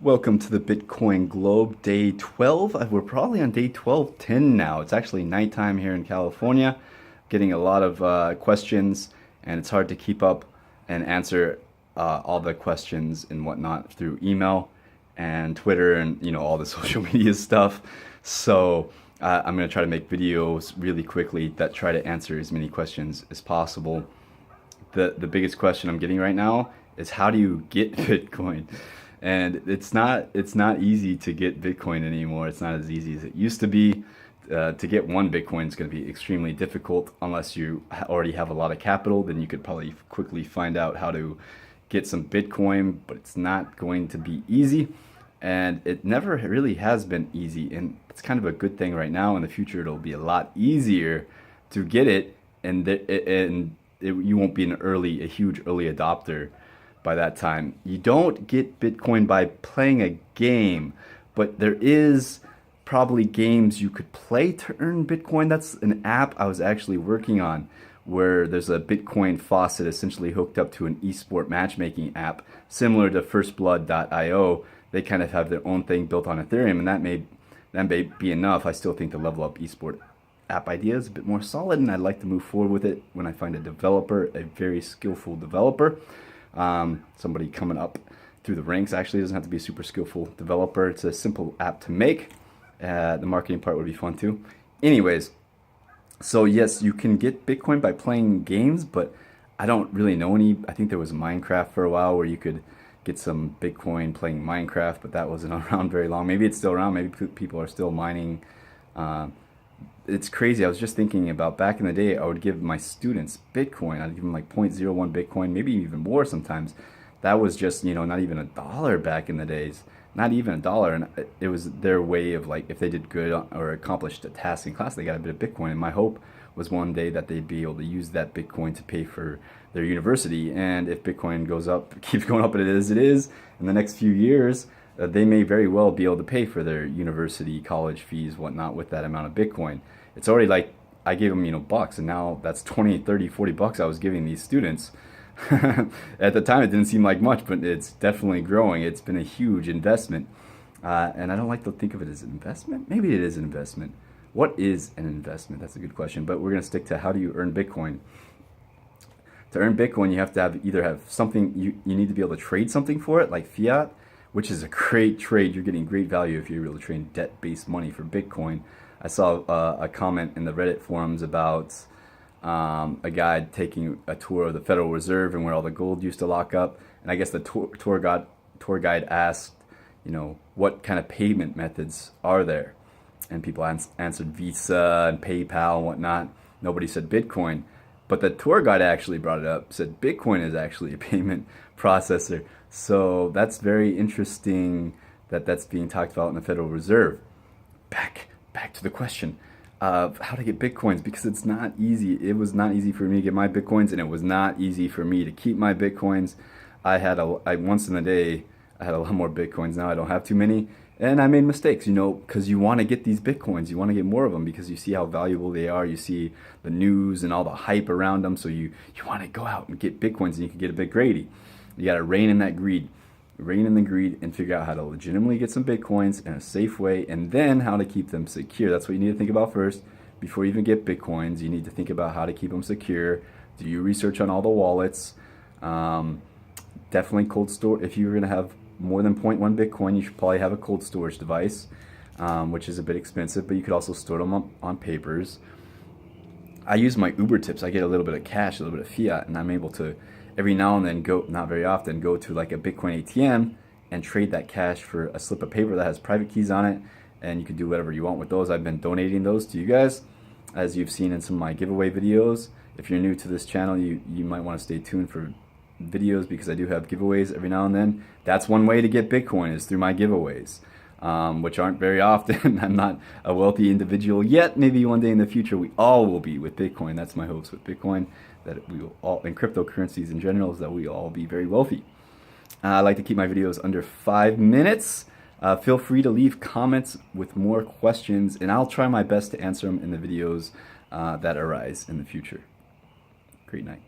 Welcome to the Bitcoin Globe, day 12. We're probably on day 1210 now. It's actually nighttime here in California. Getting a lot of questions, and it's hard to keep up and answer all the questions and whatnot through email and Twitter and all the social media stuff. So I'm going to try to make videos really quickly that try to answer as many questions as possible. The biggest question I'm getting right now is how do you get Bitcoin? And it's not easy to get Bitcoin anymore. It's not as easy as it used to be. To get one Bitcoin is going to be extremely difficult unless you already have a lot of capital. Then you could probably quickly find out how to get some Bitcoin, but it's not going to be easy. And it never really has been easy. And it's kind of a good thing right now. In the future, it'll be a lot easier to get it, and you won't be a huge early adopter by that time. You don't get Bitcoin by playing a game, but there is probably games you could play to earn Bitcoin. That's an app I was actually working on where there's a Bitcoin faucet essentially hooked up to an eSport matchmaking app similar to firstblood.io. They kind of have their own thing built on Ethereum, and that may be enough. I still think the Level Up eSport app idea is a bit more solid, and I'd like to move forward with it when I find a developer, a very skillful developer. Somebody coming up through the ranks. Actually, doesn't have to be a super skillful developer. It's a simple app to make. The marketing part would be fun too. Anyways, so yes, you can get Bitcoin by playing games, but I don't really know any. I think there was Minecraft for a while where you could get some Bitcoin playing Minecraft, but that wasn't around very long. Maybe it's still around. Maybe people are still mining. It's crazy. I was just thinking about back in the day, I would give my students Bitcoin. I'd give them like 0.01 Bitcoin, maybe even more sometimes. That was just, not even $1 back in the days. Not even $1. And it was their way of, like, if they did good or accomplished a task in class, they got a bit of Bitcoin. And my hope was one day that they'd be able to use that Bitcoin to pay for their university. And if Bitcoin goes up, keeps going up as it is, in the next few years, they may very well be able to pay for their university, college fees, whatnot with that amount of Bitcoin. It's already like I gave them, bucks, and now that's 20, 30, 40 bucks I was giving these students. At the time, it didn't seem like much, but it's definitely growing. It's been a huge investment. And I don't like to think of it as an investment. Maybe it is an investment. What is an investment? That's a good question. But we're going to stick to how do you earn Bitcoin. To earn Bitcoin, you have to either have something, you need to be able to trade something for it, like fiat, which is a great trade. You're getting great value if you're able to trade debt-based money for Bitcoin. I saw a comment in the Reddit forums about a guy taking a tour of the Federal Reserve and where all the gold used to lock up. And I guess the tour guide asked, what kind of payment methods are there? And people answered Visa and PayPal and whatnot. Nobody said Bitcoin. But the tour guide actually brought it up, said Bitcoin is actually a payment processor. So that's very interesting that that's being talked about in the Federal Reserve. Back to the question of how to get Bitcoins, because it's not easy. It was not easy for me to get my Bitcoins, and it was not easy for me to keep my Bitcoins. Once in a day, I had a lot more Bitcoins. Now I don't have too many, and I made mistakes, because you want to get these Bitcoins. You want to get more of them because you see how valuable they are. You see the news and all the hype around them, so you want to go out and get Bitcoins, and you can get a bit greedy. You got to rein in that greed. Rein in the greed and figure out how to legitimately get some Bitcoins in a safe way, and then how to keep them secure. That's what you need to think about first. Before you even get Bitcoins, you need to think about how to keep them secure. Do your research on all the wallets. Definitely cold store. If you're going to have more than 0.1 Bitcoin, you should probably have a cold storage device, which is a bit expensive, but you could also store them on papers. I use my Uber tips. I get a little bit of cash, a little bit of fiat, and I'm able to every now and then not very often, go to like a Bitcoin ATM and trade that cash for a slip of paper that has private keys on it, and you can do whatever you want with those. I've been donating those to you guys, as you've seen in some of my giveaway videos. If you're new to this channel, you might want to stay tuned for videos, because I do have giveaways every now and then. That's one way to get Bitcoin, is through my giveaways, which aren't very often. I'm not a wealthy individual yet. Maybe one day in the future we all will be with Bitcoin. That's my hopes with Bitcoin, that we will all, and cryptocurrencies in general, is that we all be very wealthy. I like to keep my videos under 5 minutes. Feel free to leave comments with more questions, and I'll try my best to answer them in the videos that arise in the future. Great night.